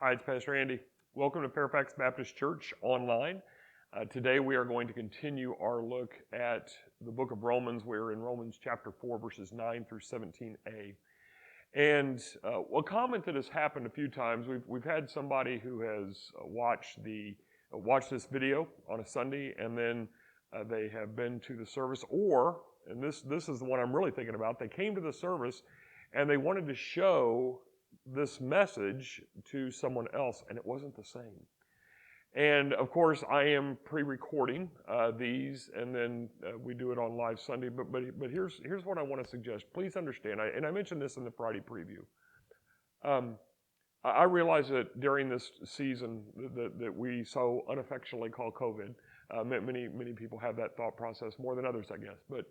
Hi, it's Pastor Andy. Welcome to Fairfax Baptist Church online. Today we are going to continue our look at the book of Romans. We're in Romans chapter 4, verses 9 through 17a. And a comment that has happened a few times, we've had somebody who has watched this video on a Sunday, and then they have been to the service, or, and this is the one I'm really thinking about, they came to the service and they wanted to show this message to someone else, and it wasn't the same. And of course, I am pre-recording these, and then we do it on live Sunday. But here's what I want to suggest. Please understand, and I mentioned this in the Friday preview. I realize that during this season that we so unaffectionately call COVID, many people have that thought process more than others, I guess. But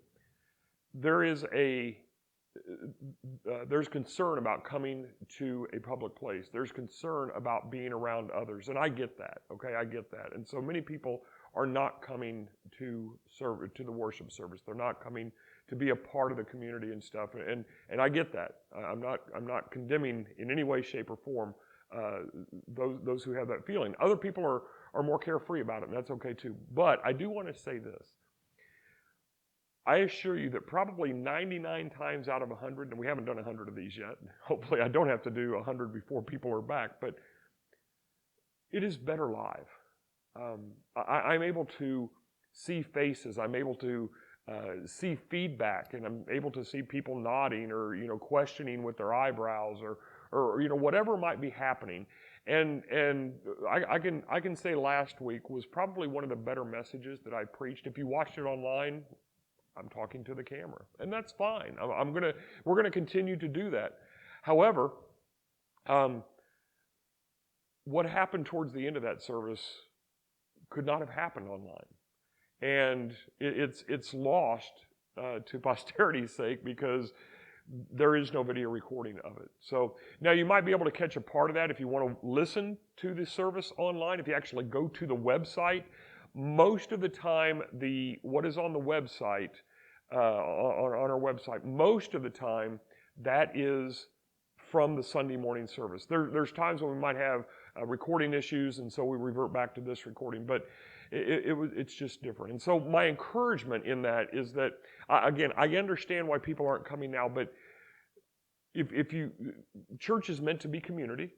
there's concern about coming to a public place. There's concern about being around others, and I get that. Okay, I get that. And so many people are not coming to the worship service. They're not coming to be a part of the community and stuff. And I get that. I'm not condemning in any way, shape, or form those who have that feeling. Other people are more carefree about it, and that's okay too. But I do want to say this. I assure you that probably 99 times out of 100, and we haven't done 100 of these yet. Hopefully I don't have to do 100 before people are back, but it is better live. I'm able to see faces. I'm able to see feedback, and I'm able to see people nodding or questioning with their eyebrows or whatever might be happening. And I can say last week was probably one of the better messages that I preached. If you watched it online, I'm talking to the camera, and that's fine. We're gonna continue to do that. However, what happened towards the end of that service could not have happened online, and it's lost to posterity's sake because there is no video recording of it. So now you might be able to catch a part of that if you want to listen to the service online. If you actually go to the website. Most of the time, what is on the website, on our website, most of the time, that is from the Sunday morning service. There's times when we might have recording issues, and so we revert back to this recording, but it's just different. And so my encouragement in that is that, again, I understand why people aren't coming now, but church is meant to be community.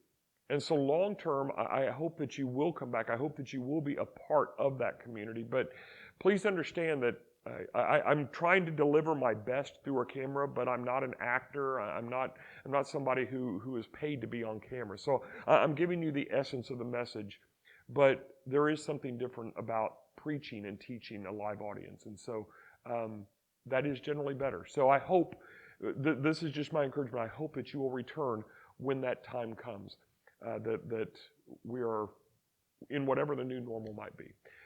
And so long term, I hope that you will come back. I hope that you will be a part of that community. But please understand that I'm trying to deliver my best through a camera, but I'm not an actor. I'm not somebody who is paid to be on camera. So I'm giving you the essence of the message. But there is something different about preaching and teaching a live audience. And so that is generally better. So I hope, this is just my encouragement, I hope that you will return when that time comes. That we are in whatever the new normal might be.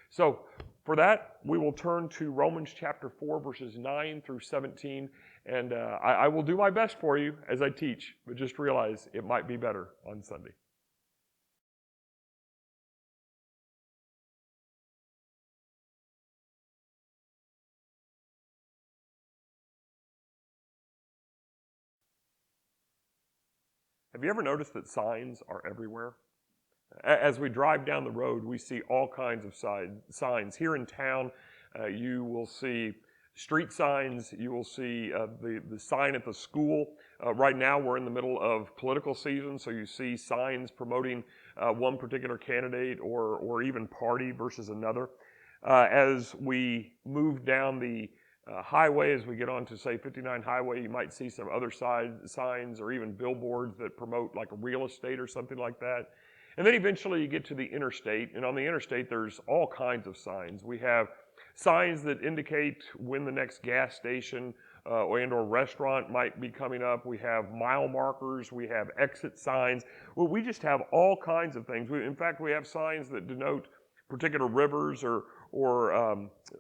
So for that, we will turn to Romans chapter 4, verses 9 through 17. And I will do my best for you as I teach, but just realize it might be better on Sunday. Have you ever noticed that signs are everywhere? As we drive down the road, we see all kinds of signs. Here in town, you will see street signs. You will see the sign at the school. Right now, we're in the middle of political season, so you see signs promoting one particular candidate or even party versus another. As we move down the highway, as we get onto, say, 59 highway, you might see some other signs or even billboards that promote like a real estate or something like that. And then eventually you get to the interstate, and on the interstate there's all kinds of signs. We have signs that indicate when the next gas station or restaurant might be coming up. We have mile markers. We have exit signs. Well, we just have all kinds of things. In fact, we have signs that denote particular rivers or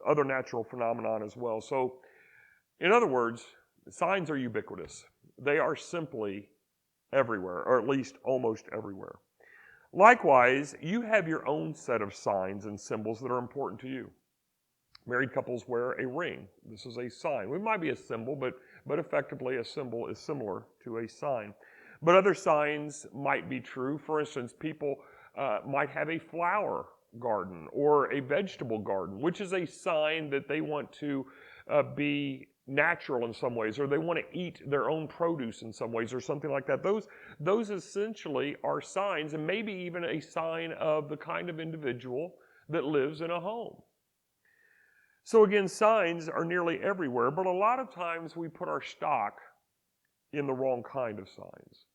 other natural phenomenon as well. So, in other words, signs are ubiquitous. They are simply everywhere, or at least almost everywhere. Likewise, you have your own set of signs and symbols that are important to you. Married couples wear a ring. This is a sign. It might be a symbol, but effectively a symbol is similar to a sign. But other signs might be true. For instance, people might have a flower garden or a vegetable garden, which is a sign that they want to be natural in some ways, or they want to eat their own produce in some ways, or something like that. Those essentially are signs, and maybe even a sign of the kind of individual that lives in a home. So again, signs are nearly everywhere, but a lot of times we put our stock in the wrong kind of signs.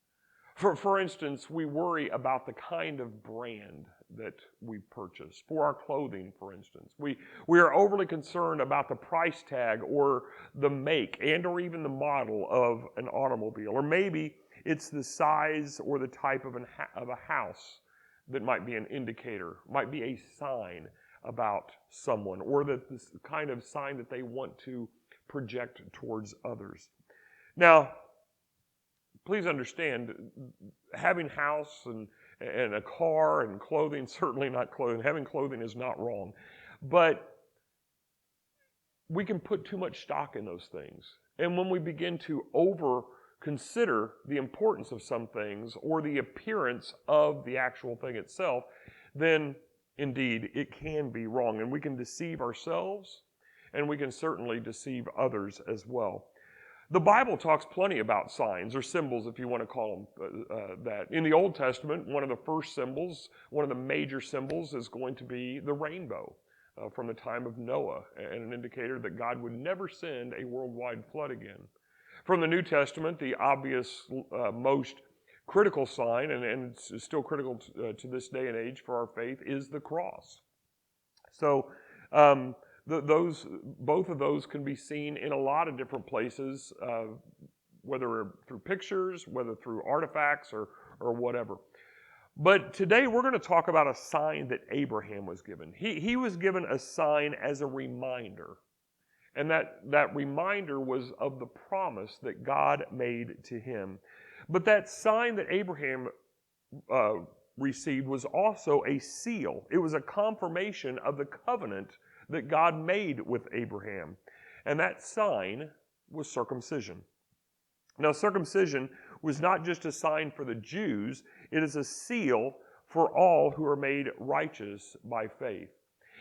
For instance, we worry about the kind of brand that we purchase. For our clothing, for instance. We are overly concerned about the price tag or the make and or even the model of an automobile. Or maybe it's the size or the type of a house that might be an indicator, might be a sign about someone, or that this kind of sign that they want to project towards others. Now, please understand, having house and a car and clothing, certainly not clothing. Having clothing is not wrong. But we can put too much stock in those things. And when we begin to over-consider the importance of some things or the appearance of the actual thing itself, then indeed it can be wrong. And we can deceive ourselves, and we can certainly deceive others as well. The Bible talks plenty about signs, or symbols if you want to call them that. In the Old Testament, one of the first symbols, one of the major symbols is going to be the rainbow from the time of Noah, and an indicator that God would never send a worldwide flood again. From the New Testament, the obvious most critical sign, and it's still critical to this day and age for our faith, is the cross. So, both of those can be seen in a lot of different places, whether through pictures, whether through artifacts, or whatever. But today we're going to talk about a sign that Abraham was given. He was given a sign as a reminder. And that reminder was of the promise that God made to him. But that sign that Abraham received was also a seal. It was a confirmation of the covenant that God made with Abraham. And that sign was circumcision. Now, circumcision was not just a sign for the Jews, it is a seal for all who are made righteous by faith.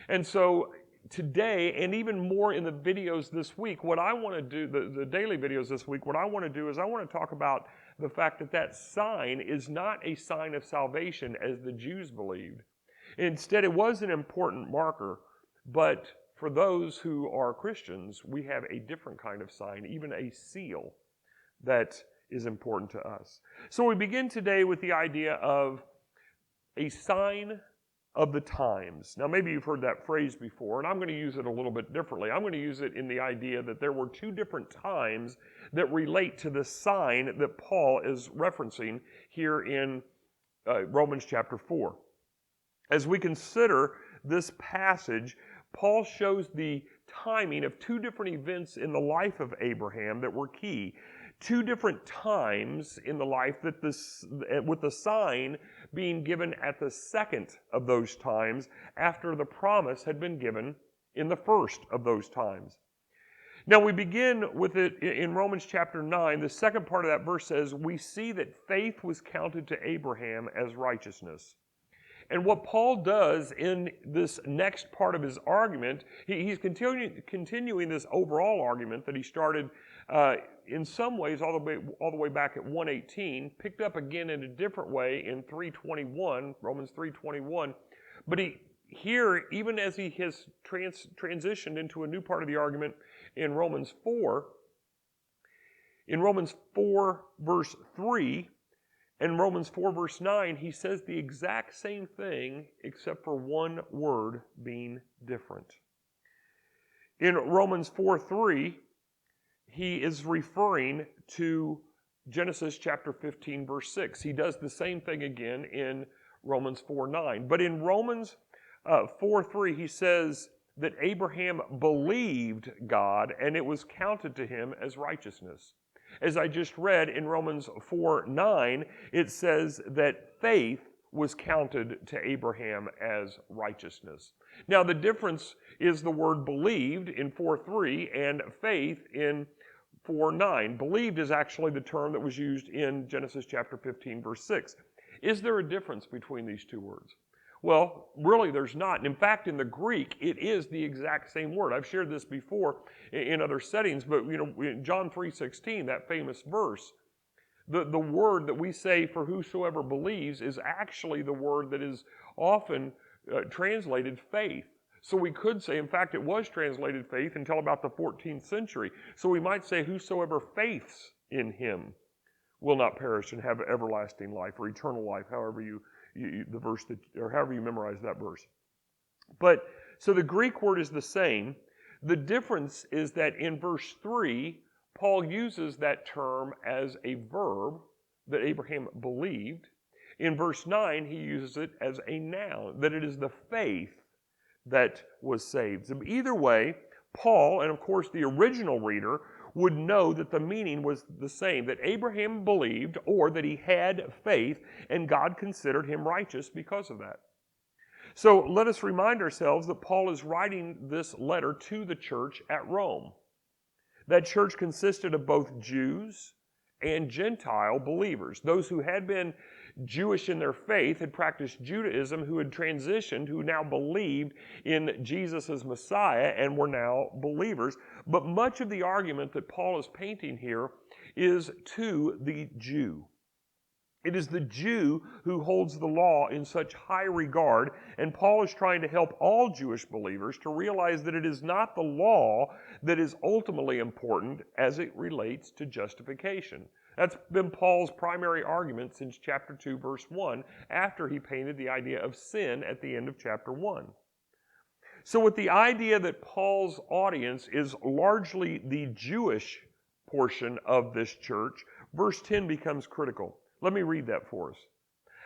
And so today, and even more in the videos this week, what I want to do, the daily videos this week, what I want to do is I want to talk about the fact that that sign is not a sign of salvation as the Jews believed. Instead, it was an important marker. But for those who are Christians, we have a different kind of sign, even a seal, that is important to us. So we begin today with the idea of a sign of the times. Now, maybe you've heard that phrase before, and I'm going to use it a little bit differently. I'm going to use it in the idea that there were two different times that relate to the sign that Paul is referencing here in Romans chapter 4. As we consider this passage, Paul shows the timing of two different events in the life of Abraham that were key. Two different times in the life that with the sign being given at the second of those times after the promise had been given in the first of those times. Now we begin with it in Romans chapter 9. The second part of that verse says, "We see that faith was counted to Abraham as righteousness." And what Paul does in this next part of his argument, he's continuing this overall argument that he started in some ways all the way back at 1:18, picked up again in a different way in 3:21, Romans 3:21. But here, even as he has transitioned into a new part of the argument in Romans 4 verse 3, in Romans 4 verse 9, he says the exact same thing except for one word being different. In Romans 4:3, he is referring to Genesis chapter 15 verse 6. He does the same thing again in Romans 4:9. But in Romans 4:3, he says that Abraham believed God and it was counted to him as righteousness. As I just read in Romans 4:9, it says that faith was counted to Abraham as righteousness. Now the difference is the word believed in 4:3 and faith in 4:9. Believed is actually the term that was used in Genesis chapter 15, verse 6. Is there a difference between these two words? Well, really there's not. And in fact, in the Greek, it is the exact same word. I've shared this before in other settings, but in John 3:16, that famous verse, the word that we say for whosoever believes is actually the word that is often translated faith. So we could say, in fact, it was translated faith until about the 14th century. So we might say, whosoever faiths in him will not perish and have everlasting life or eternal life, however the verse that, or however you memorize that verse. But so the Greek word is the same. The difference is that in verse 3, Paul uses that term as a verb that Abraham believed. In verse 9, he uses it as a noun, that it is the faith that was saved. So either way, Paul, and of course the original reader, would know that the meaning was the same, that Abraham believed or that he had faith and God considered him righteous because of that. So let us remind ourselves that Paul is writing this letter to the church at Rome. That church consisted of both Jews and Gentile believers. Those who had been Jewish in their faith, had practiced Judaism, who had transitioned, who now believed in Jesus as Messiah and were now believers. But much of the argument that Paul is painting here is to the Jew. It is the Jew who holds the law in such high regard, and Paul is trying to help all Jewish believers to realize that it is not the law that is ultimately important as it relates to justification. That's been Paul's primary argument since chapter 2, verse 1, after he painted the idea of sin at the end of chapter 1. So with the idea that Paul's audience is largely the Jewish portion of this church, verse 10 becomes critical. Let me read that for us.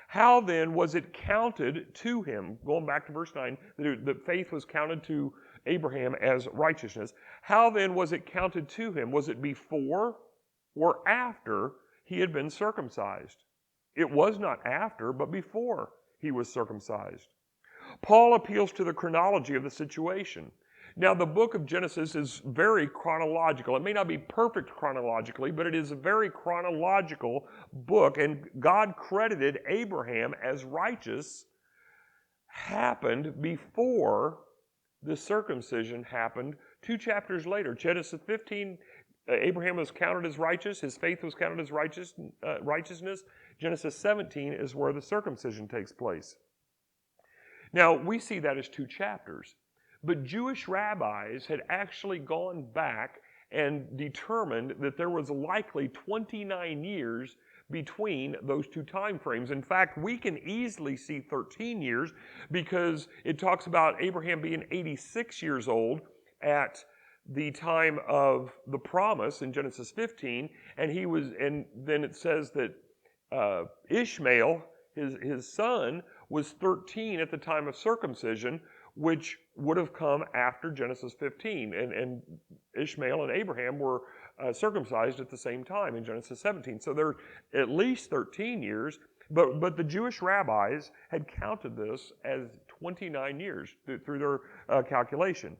How then was it counted to him, going back to verse 9, that faith was counted to Abraham as righteousness. How then was it counted to him? Was it before or after he had been circumcised? It was not after, but before he was circumcised. Paul appeals to the chronology of the situation. Now, the book of Genesis is very chronological. It may not be perfect chronologically, but it is a very chronological book, and God credited Abraham as righteous happened before the circumcision happened 2 chapters later. Genesis 15, Abraham was counted as righteous. His faith was counted as righteousness. Genesis 17 is where the circumcision takes place. Now, we see that as 2 chapters. But Jewish rabbis had actually gone back and determined that there was likely 29 years between those 2 time frames. In fact, we can easily see 13 years because it talks about Abraham being 86 years old at the time of the promise in Genesis 15, and then it says that Ishmael, his son, was 13 at the time of circumcision, which would have come after Genesis 15. And Ishmael and Abraham were circumcised at the same time in Genesis 17. So they're at least 13 years, but the Jewish rabbis had counted this as 29 years through their calculation.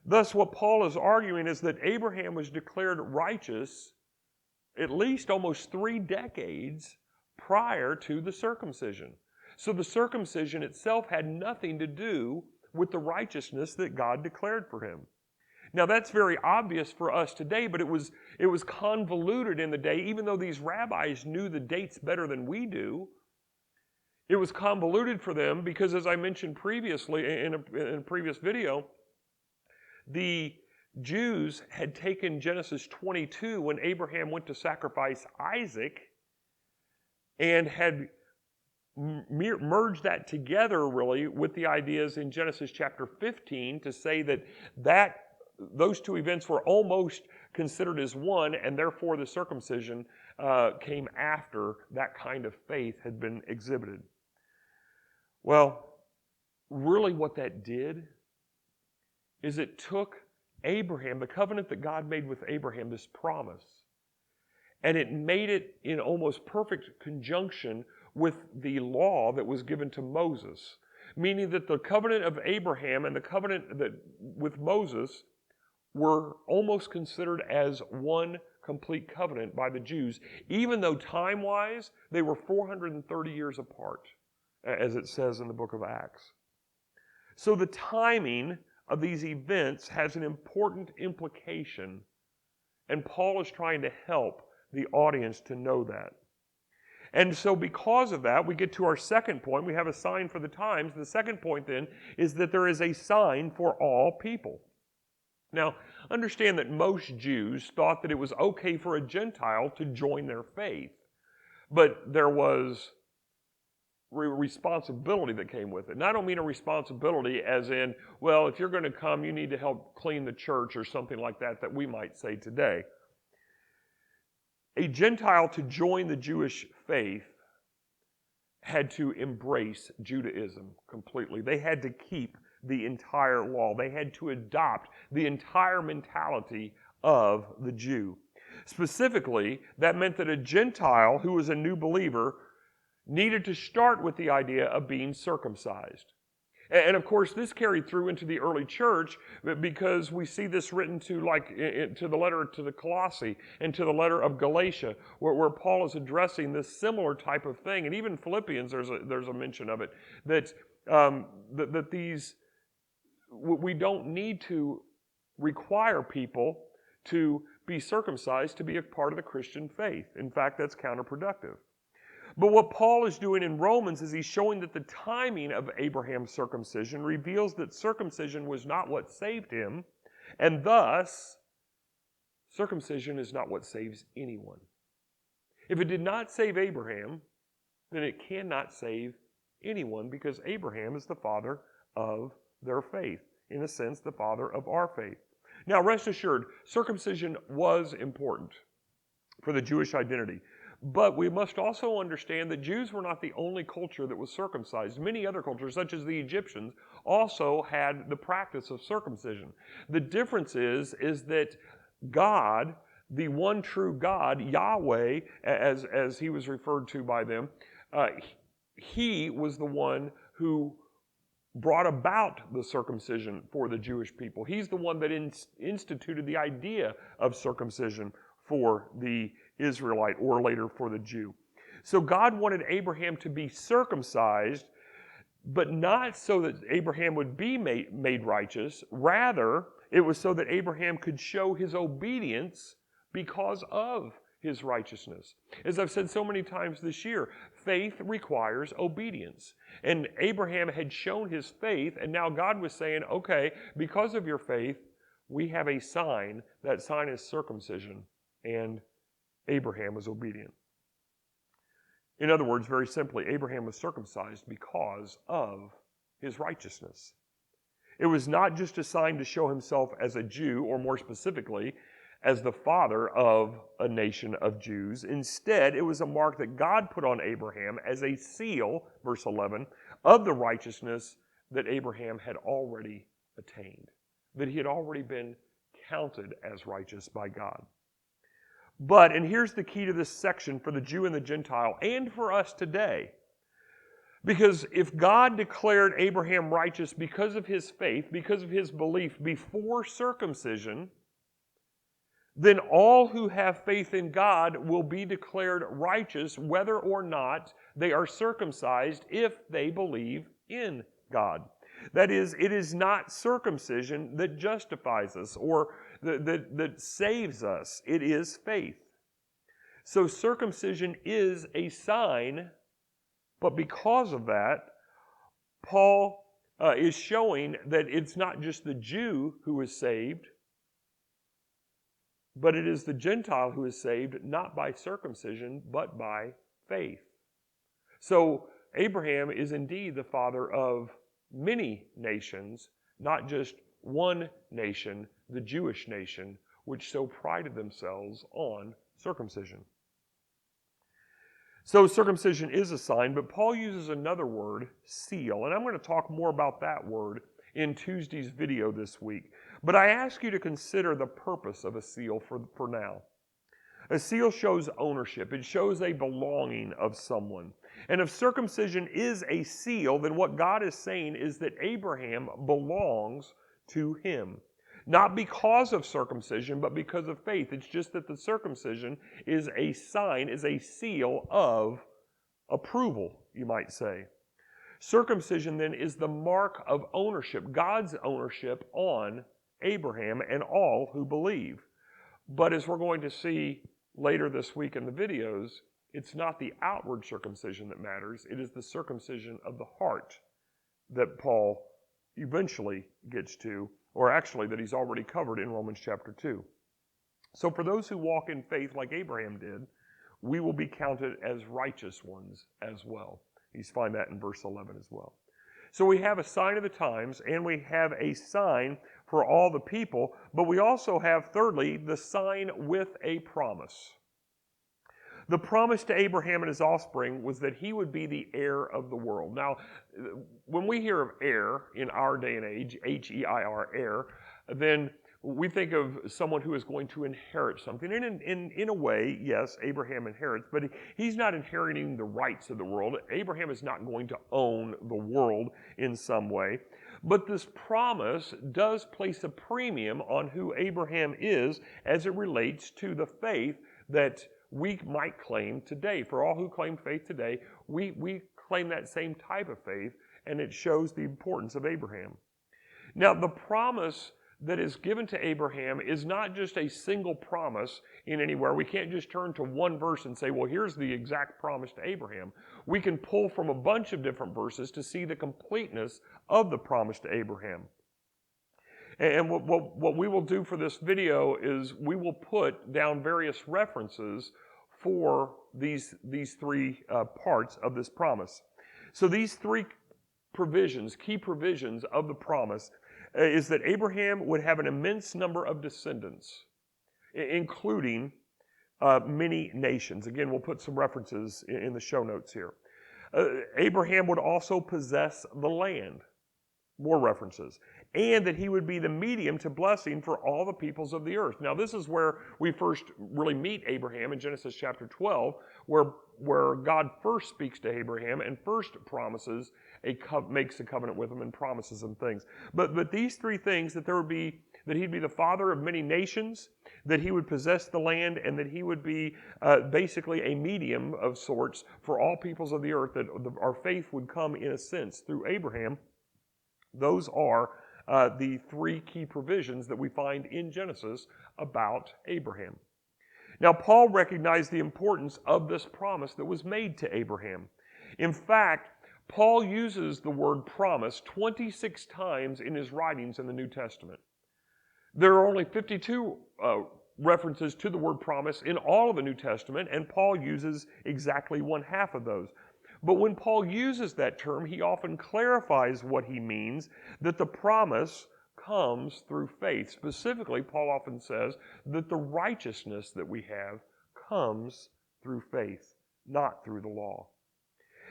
Thus, what Paul is arguing is that Abraham was declared righteous at least almost 3 decades prior to the circumcision. So the circumcision itself had nothing to do with the righteousness that God declared for him. Now that's very obvious for us today, but it was convoluted in the day, even though these rabbis knew the dates better than we do. It was convoluted for them because, as I mentioned previously in a previous video, the Jews had taken Genesis 22 when Abraham went to sacrifice Isaac and had merge that together really with the ideas in Genesis chapter 15 to say that those 2 events were almost considered as one, and therefore the circumcision came after that kind of faith had been exhibited. Well, really what that did is it took Abraham, the covenant that God made with Abraham, this promise, and it made it in almost perfect conjunction with the law that was given to Moses, meaning that the covenant of Abraham and the covenant with Moses were almost considered as one complete covenant by the Jews, even though time-wise they were 430 years apart, as it says in the book of Acts. So the timing of these events has an important implication, and Paul is trying to help the audience to know that. And so because of that, we get to our second point. We have a sign for the times. The second point then is that there is a sign for all people. Now, understand that most Jews thought that it was okay for a Gentile to join their faith, but there was responsibility that came with it. And I don't mean a responsibility as in, well, if you're going to come, you need to help clean the church or something like that we might say today. A Gentile to join the Jewish faith had to embrace Judaism completely. They had to keep the entire law. They had to adopt the entire mentality of the Jew. Specifically, that meant that a Gentile who was a new believer needed to start with the idea of being circumcised. And of course, this carried through into the early church because we see this written to the letter to the Colossae and to the letter of Galatia, where Paul is addressing this similar type of thing. And even Philippians, there's a mention of it, that we don't need to require people to be circumcised to be a part of the Christian faith. In fact, that's counterproductive. But what Paul is doing in Romans is he's showing that the timing of Abraham's circumcision reveals that circumcision was not what saved him, and thus, circumcision is not what saves anyone. If it did not save Abraham, then it cannot save anyone because Abraham is the father of their faith. In a sense, the father of our faith. Now, rest assured, circumcision was important for the Jewish identity. But we must also understand that Jews were not the only culture that was circumcised. Many other cultures, such as the Egyptians, also had the practice of circumcision. The difference is that God, the one true God, Yahweh, as he was referred to by them, he was the one who brought about the circumcision for the Jewish people. He's the one that instituted the idea of circumcision for the Israelite, or later for the Jew. So God wanted Abraham to be circumcised, but not so that Abraham would be made righteous. Rather, it was so that Abraham could show his obedience because of his righteousness. As I've said so many times this year, faith requires obedience. And Abraham had shown his faith, and now God was saying, okay, because of your faith, we have a sign. That sign is circumcision. And Abraham was obedient. In other words, very simply, Abraham was circumcised because of his righteousness. It was not just a sign to show himself as a Jew, or more specifically, as the father of a nation of Jews. Instead, it was a mark that God put on Abraham as a seal, verse 11, of the righteousness that Abraham had already attained, that he had already been counted as righteous by God. But, and here's the key to this section for the Jew and the Gentile, and for us today, because if God declared Abraham righteous because of his faith, because of his belief before circumcision, then all who have faith in God will be declared righteous whether or not they are circumcised if they believe in God. That is, it is not circumcision that justifies us or that saves us. It is faith. So circumcision is a sign, but because of that, Paul is showing that it's not just the Jew who is saved, but it is the Gentile who is saved not by circumcision, but by faith. So Abraham is indeed the father of many nations, not just one nation, the Jewish nation, which so prided themselves on circumcision. So circumcision is a sign, but Paul uses another word, seal, and I'm going to talk more about that word in Tuesday's video this week. But I ask you to consider the purpose of a seal for now. A seal shows ownership. It shows a belonging of someone. And if circumcision is a seal, then what God is saying is that Abraham belongs to him. Not because of circumcision, but because of faith. It's just that the circumcision is a sign, is a seal of approval, you might say. Circumcision then is the mark of ownership, God's ownership on Abraham and all who believe. But as we're going to see later this week in the videos, it's not the outward circumcision that matters. It is the circumcision of the heart that Paul eventually gets to, or actually that he's already covered in Romans chapter 2. So for those who walk in faith like Abraham did, we will be counted as righteous ones as well. You find that in verse 11 as well. So we have a sign of the times, and we have a sign for all the people, but we also have, thirdly, the sign with a promise. The promise to Abraham and his offspring was that he would be the heir of the world. Now, when we hear of heir in our day and age, H-E-I-R, heir, then we think of someone who is going to inherit something. And in a way, yes, Abraham inherits, but he's not inheriting the rights of the world. Abraham is not going to own the world in some way. But this promise does place a premium on who Abraham is as it relates to the faith that we might claim today. For all who claim faith today, we claim that same type of faith, and it shows the importance of Abraham. Now, the promise that is given to Abraham is not just a single promise in anywhere. We can't just turn to one verse and say, well, here's the exact promise to Abraham. We can pull from a bunch of different verses to see the completeness of the promise to Abraham. And what we will do for this video is we will put down various references for these three parts of this promise. So these three provisions, key provisions of the promise, is that Abraham would have an immense number of descendants, including many nations. Again, we'll put some references in the show notes here. Abraham would also possess the land. More references. And that he would be the medium to blessing for all the peoples of the earth. Now, this is where we first really meet Abraham in Genesis chapter 12, where God first speaks to Abraham and first promises makes a covenant with him and promises him things. But these three things, that he'd be the father of many nations, that he would possess the land, and that he would be basically a medium of sorts for all peoples of the earth, that our faith would come in a sense through Abraham. Those are the three key provisions that we find in Genesis about Abraham. Now, Paul recognized the importance of this promise that was made to Abraham. In fact, Paul uses the word promise 26 times in his writings in the New Testament. There are only 52 references to the word promise in all of the New Testament, and Paul uses exactly one half of those. But when Paul uses that term, he often clarifies what he means, that the promise comes through faith. Specifically, Paul often says that the righteousness that we have comes through faith, not through the law.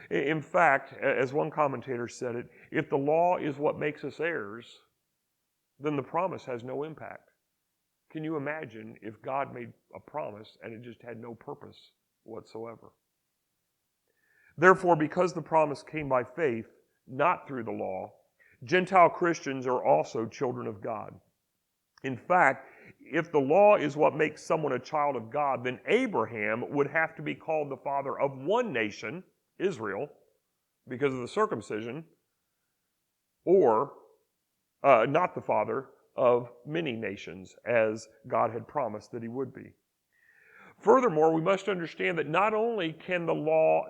In fact, as one commentator said it, if the law is what makes us heirs, then the promise has no impact. Can you imagine if God made a promise and it just had no purpose whatsoever? Therefore, because the promise came by faith, not through the law, Gentile Christians are also children of God. In fact, if the law is what makes someone a child of God, then Abraham would have to be called the father of one nation, Israel, because of the circumcision, or not the father of many nations, as God had promised that he would be. Furthermore, we must understand that not only can the law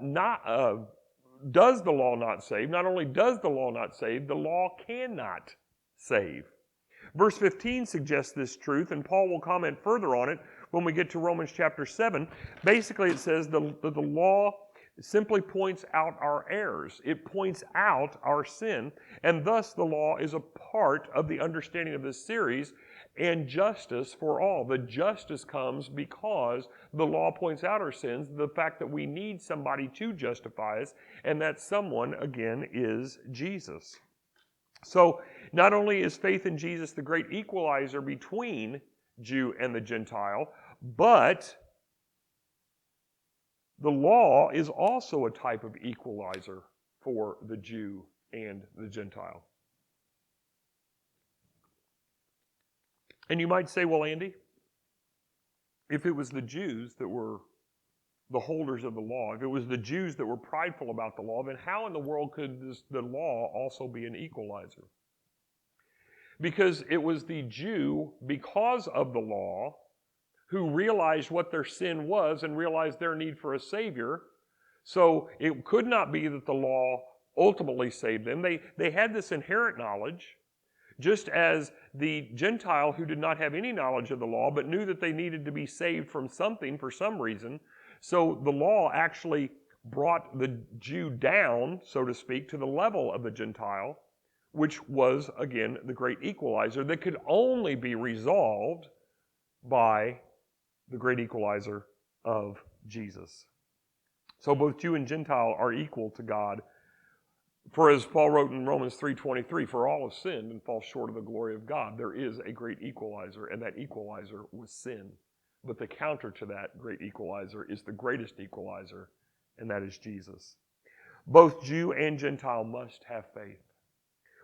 does the law not save, not only does the law not save, the law cannot save. Verse 15 suggests this truth, and Paul will comment further on it when we get to Romans chapter 7. Basically, it says that the law simply points out our errors. It points out our sin, and thus the law is a part of the understanding of this series and justice for all. The justice comes because the law points out our sins, the fact that we need somebody to justify us, and that someone, again, is Jesus. So, not only is faith in Jesus the great equalizer between Jew and the Gentile, but the law is also a type of equalizer for the Jew and the Gentile. And you might say, well, Andy, if it was the Jews that were the holders of the law, if it was the Jews that were prideful about the law, then how in the world could the law also be an equalizer? Because it was the Jew, because of the law, who realized what their sin was and realized their need for a Savior. So it could not be that the law ultimately saved them. They had this inherent knowledge, just as the Gentile who did not have any knowledge of the law but knew that they needed to be saved from something for some reason. So the law actually brought the Jew down, so to speak, to the level of the Gentile, which was, again, the great equalizer that could only be resolved by the great equalizer of Jesus. So both Jew and Gentile are equal to God. For as Paul wrote in Romans 3:23, for all have sinned and fall short of the glory of God. There is a great equalizer, and that equalizer was sin. But the counter to that great equalizer is the greatest equalizer, and that is Jesus. Both Jew and Gentile must have faith.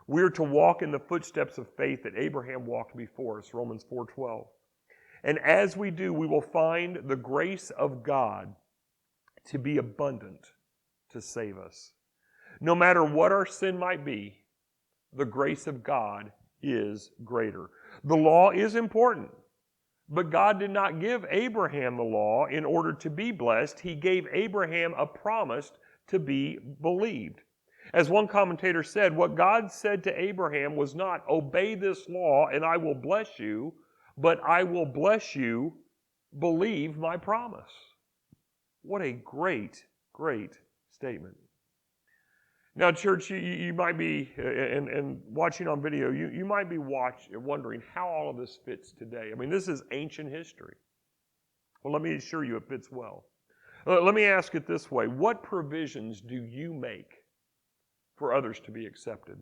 We are to walk in the footsteps of faith that Abraham walked before us, Romans 4:12. And as we do, we will find the grace of God to be abundant to save us. No matter what our sin might be, the grace of God is greater. The law is important. But God did not give Abraham the law in order to be blessed. He gave Abraham a promise to be believed. As one commentator said, what God said to Abraham was not, obey this law and I will bless you, but I will bless you, believe my promise. What a great, great statement. Now, church, you might be, and watching on video, you might be wondering how all of this fits today. I mean, this is ancient history. Well, let me assure you it fits well. Let me ask it this way. What provisions do you make for others to be accepted?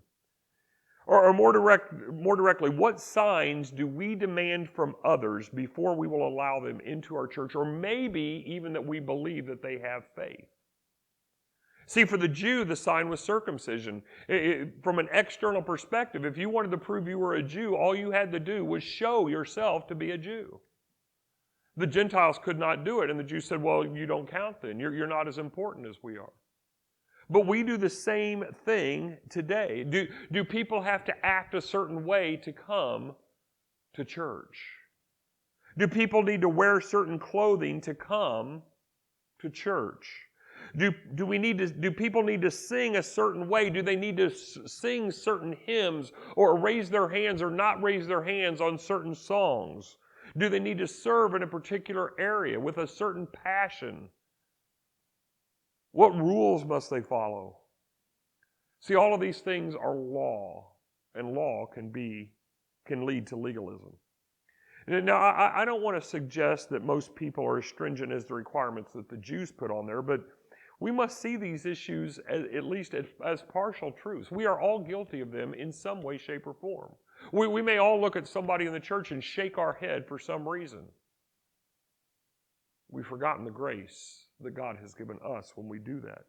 Or more directly, what signs do we demand from others before we will allow them into our church, or maybe even that we believe that they have faith? See, for the Jew, the sign was circumcision. From an external perspective, if you wanted to prove you were a Jew, all you had to do was show yourself to be a Jew. The Gentiles could not do it, and the Jews said, well, you don't count then. You're not as important as we are. But we do the same thing today. Do people have to act a certain way to come to church? Do people need to wear certain clothing to come to church? Do people need to sing a certain way? Do they need to sing certain hymns or raise their hands or not raise their hands on certain songs? Do they need to serve in a particular area with a certain passion? What rules must they follow? See, all of these things are law, and law can lead to legalism. Now, I don't want to suggest that most people are as stringent as the requirements that the Jews put on there, but we must see these issues at least as partial truths. We are all guilty of them in some way, shape, or form. We may all look at somebody in the church and shake our head for some reason. We've forgotten the grace that God has given us when we do that.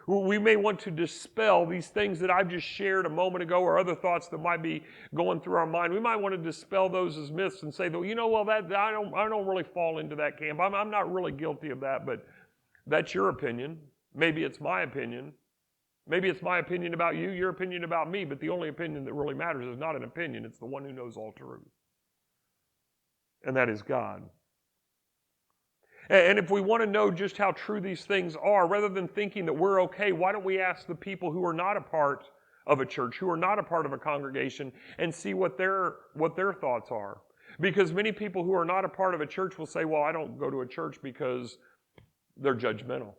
We may want to dispel these things that I've just shared a moment ago, or other thoughts that might be going through our mind. We might want to dispel those as myths and say, you know, well, that I don't really fall into that camp. I'm not really guilty of that, but that's your opinion. Maybe it's my opinion. Maybe it's my opinion about you, your opinion about me, but the only opinion that really matters is not an opinion. It's the one who knows all truth. And that is God. And if we want to know just how true these things are, rather than thinking that we're okay, why don't we ask the people who are not a part of a church, who are not a part of a congregation, and see what their thoughts are? Because many people who are not a part of a church will say, well, I don't go to a church because they're judgmental.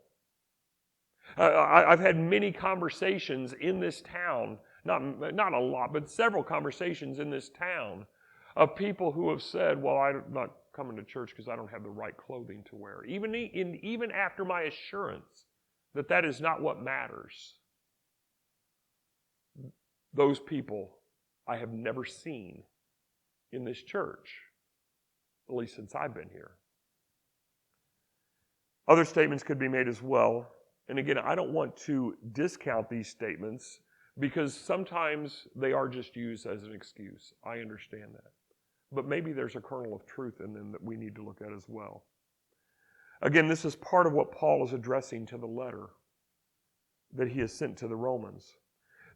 I've had many conversations in this town, not a lot, but several conversations in this town of people who have said, well, I'm not coming to church because I don't have the right clothing to wear. Even after my assurance that that is not what matters, those people I have never seen in this church, at least since I've been here. Other statements could be made as well. And again, I don't want to discount these statements because sometimes they are just used as an excuse. I understand that. but maybe there's a kernel of truth in them that we need to look at as well. Again, this is part of what Paul is addressing to the letter that he has sent to the Romans.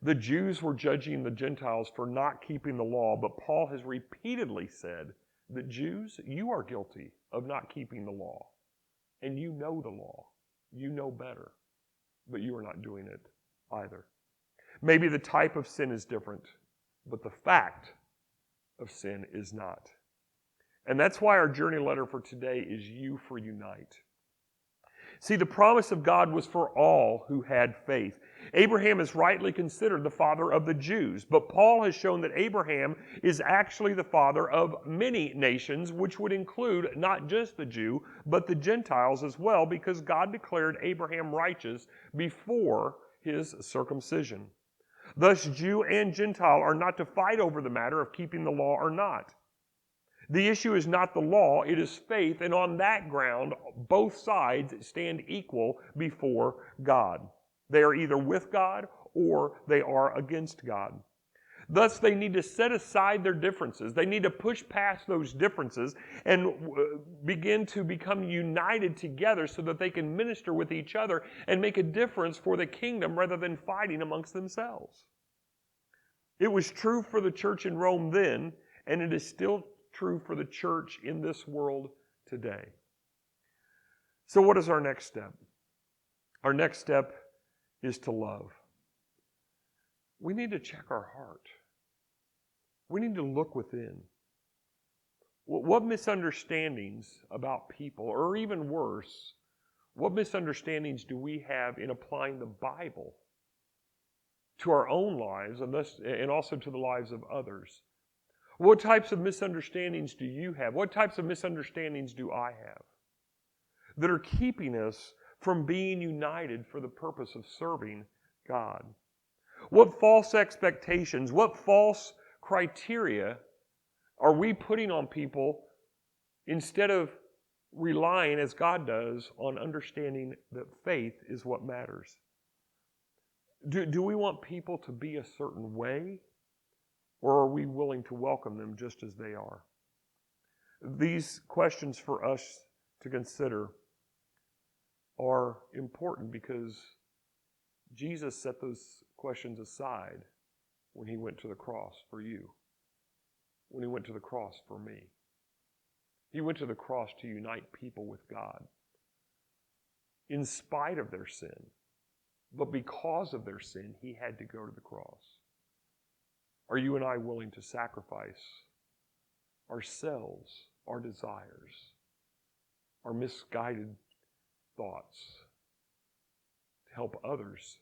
The Jews were judging the Gentiles for not keeping the law, but Paul has repeatedly said that Jews, you are guilty of not keeping the law. And you know the law. You know better. But you are not doing it either. Maybe the type of sin is different, but the fact of sin is not. And that's why our journey letter for today is You for Unite. See, the promise of God was for all who had faith. Abraham is rightly considered the father of the Jews, but Paul has shown that Abraham is actually the father of many nations, which would include not just the Jew, but the Gentiles as well, because God declared Abraham righteous before his circumcision. Thus, Jew and Gentile are not to fight over the matter of keeping the law or not. The issue is not the law, it is faith, and on that ground, both sides stand equal before God. They are either with God or they are against God. Thus, they need to set aside their differences. They need to push past those differences and begin to become united together so that they can minister with each other and make a difference for the kingdom rather than fighting amongst themselves. It was true for the church in Rome then, and it is still true for the church in this world today. So what is our next step? Our next step is to love. We need to check our heart. We need to look within. What misunderstandings about people, or even worse, what misunderstandings do we have in applying the Bible to our own lives and also to the lives of others? What types of misunderstandings do you have? What types of misunderstandings do I have that are keeping us from being united for the purpose of serving God? What false expectations, what false criteria are we putting on people instead of relying, as God does, on understanding that faith is what matters? Do we want people to be a certain way? Or are we willing to welcome them just as they are? These questions for us to consider are important because Jesus set those questions aside when he went to the cross for you, when he went to the cross for me. He went to the cross to unite people with God in spite of their sin. But because of their sin, he had to go to the cross. Are you and I willing to sacrifice ourselves, our desires, our misguided thoughts to help others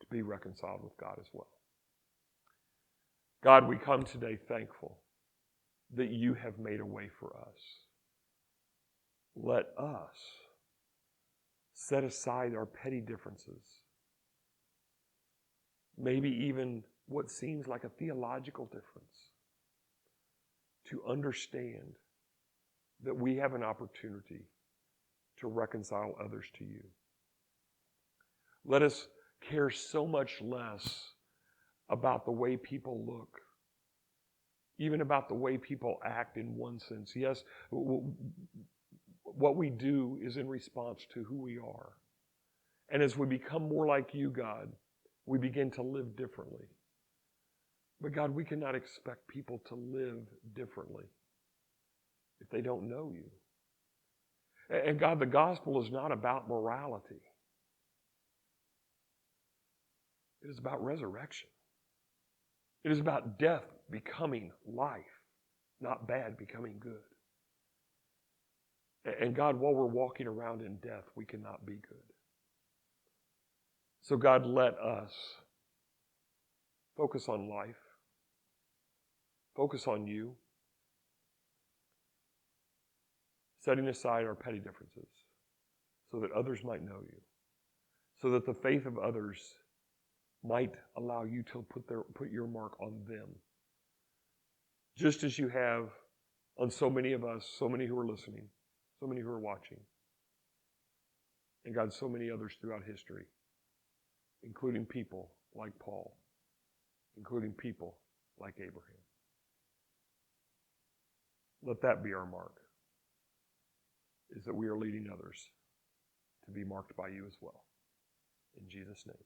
to be reconciled with God as well? God, we come today thankful that you have made a way for us. Let us set aside our petty differences, maybe even what seems like a theological difference, to understand that we have an opportunity to reconcile others to you. Let us care so much less about the way people look, even about the way people act in one sense. Yes, what we do is in response to who we are. And as we become more like you, God, we begin to live differently. But God, we cannot expect people to live differently if they don't know you. And God, the gospel is not about morality. It is about resurrection. It is about death becoming life, not bad becoming good. And God, while we're walking around in death, we cannot be good. So God, let us focus on life, focus on you, setting aside our petty differences so that others might know you, so that the faith of others might allow you to put your mark on them, just as you have on so many of us, so many who are listening, so many who are watching, and God, so many others throughout history, including people like Paul, including people like Abraham. let that be our mark, is that we are leading others to be marked by you as well. In Jesus' name.